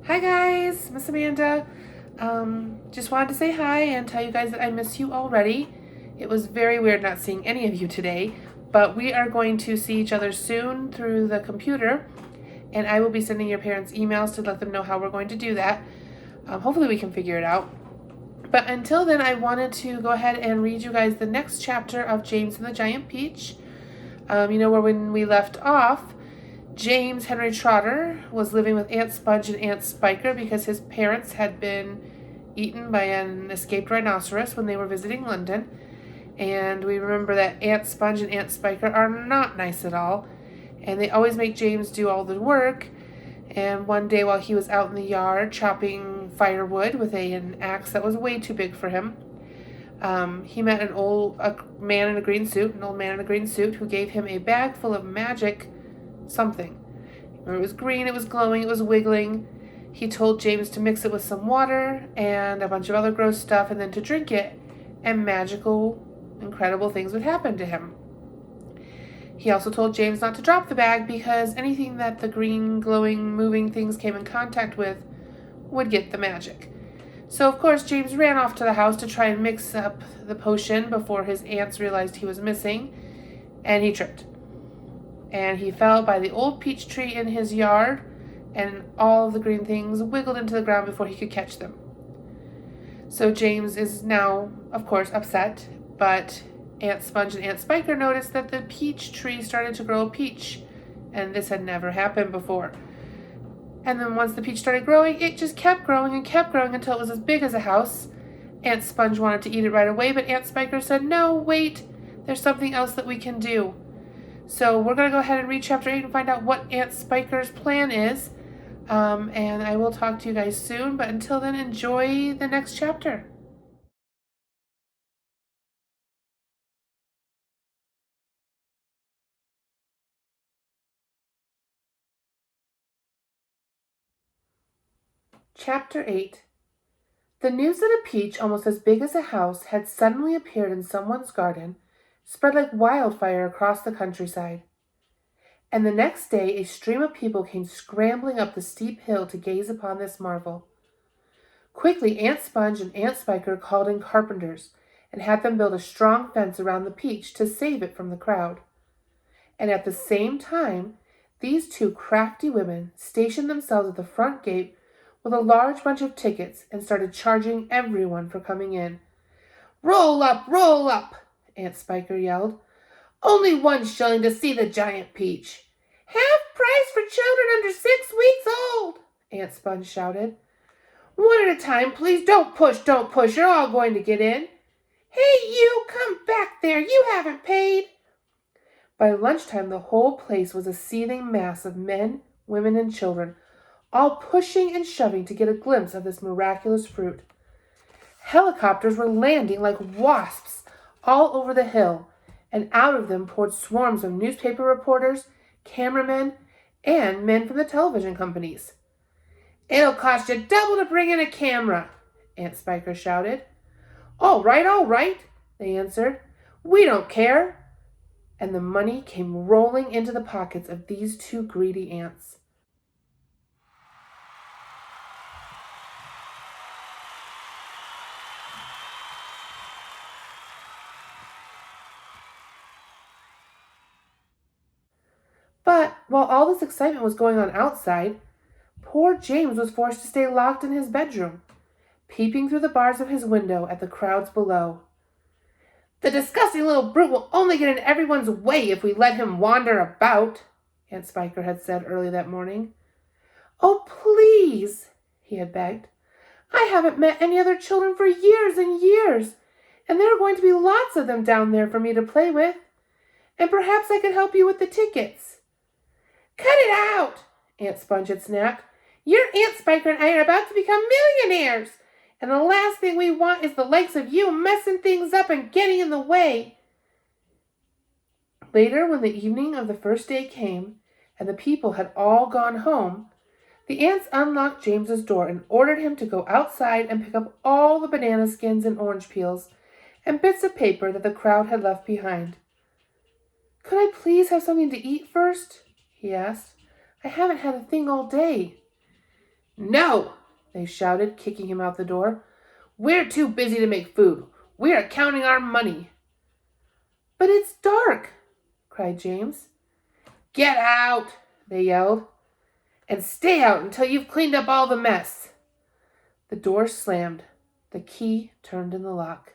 Hi guys, Miss Amanda. Just wanted to say hi and tell you guys that I miss you already. It was very weird not seeing any of you today, but we are going to see each other soon through the computer, and I will be sending your parents emails to let them know how we're going to do that. Hopefully we can figure it out. But until then, I wanted to go ahead and read you guys the next chapter of James and the Giant Peach. Where when we left off, James Henry Trotter was living with Aunt Sponge and Aunt Spiker because his parents had been eaten by an escaped rhinoceros when they were visiting London. And we remember that Aunt Sponge and Aunt Spiker are not nice at all. And they always make James do all the work. And one day while he was out in the yard chopping firewood with an axe that was way too big for him, he met an old man in a green suit, who gave him a bag full of magic something. It was green, it was glowing, it was wiggling. He told James to mix it with some water and a bunch of other gross stuff and then to drink it, and magical, incredible things would happen to him. He also told James not to drop the bag because anything that the green, glowing, moving things came in contact with would get the magic. So, of course, James ran off to the house to try and mix up the potion before his aunts realized he was missing, and he tripped. And he fell by the old peach tree in his yard, and all of the green things wiggled into the ground before he could catch them. So James is now, of course, upset, but Aunt Sponge and Aunt Spiker noticed that the peach tree started to grow a peach, and this had never happened before. And then once the peach started growing, it just kept growing until it was as big as a house. Aunt Sponge wanted to eat it right away, but Aunt Spiker said, "No, wait, there's something else that we can do." So we're going to go ahead and read chapter 8 and find out what Aunt Spiker's plan is. And I will talk to you guys soon, but until then, enjoy the next chapter. Chapter 8. The news that a peach almost as big as a house had suddenly appeared in someone's garden spread like wildfire across the countryside. And the next day a stream of people came scrambling up the steep hill to gaze upon this marvel. Quickly Aunt Sponge and Aunt Spiker called in carpenters and had them build a strong fence around the peach to save it from the crowd. And at the same time, these two crafty women stationed themselves at the front gate with a large bunch of tickets and started charging everyone for coming in. "Roll up," Aunt Spiker yelled. "Only 1 shilling to see the giant peach." "Half price for children under 6 weeks old," Aunt Sponge shouted. "One at a time, please. Don't push. You're all going to get in." "Hey, you, come back there. You haven't paid." By lunchtime, the whole place was a seething mass of men, women, and children, all pushing and shoving to get a glimpse of this miraculous fruit. Helicopters were landing like wasps all over the hill, and out of them poured swarms of newspaper reporters, cameramen, and men from the television companies. "It'll cost you double to bring in a camera," Aunt Spiker shouted. All right, they answered. "We don't care." And the money came rolling into the pockets of these two greedy aunts. But while all this excitement was going on outside, poor James was forced to stay locked in his bedroom, peeping through the bars of his window at the crowds below. "The disgusting little brute will only get in everyone's way if we let him wander about," Aunt Spiker had said early that morning. "Oh, please," he had begged. "I haven't met any other children for years and years, and there are going to be lots of them down there for me to play with. And perhaps I could help you with the tickets." "Cut it out," Aunt Sponge had snapped. "Your Aunt Spiker and I are about to become millionaires, and the last thing we want is the likes of you messing things up and getting in the way." Later, when the evening of the first day came, and the people had all gone home, the aunts unlocked James's door and ordered him to go outside and pick up all the banana skins and orange peels and bits of paper that the crowd had left behind. "Could I please have something to eat first?" he asked. "I haven't had a thing all day." No, they shouted, kicking him out the door. We're too busy to make food. We are counting our money. But it's dark, cried James. Get out, they yelled, and stay out until you've cleaned up all the mess. The door slammed. The key turned in the lock.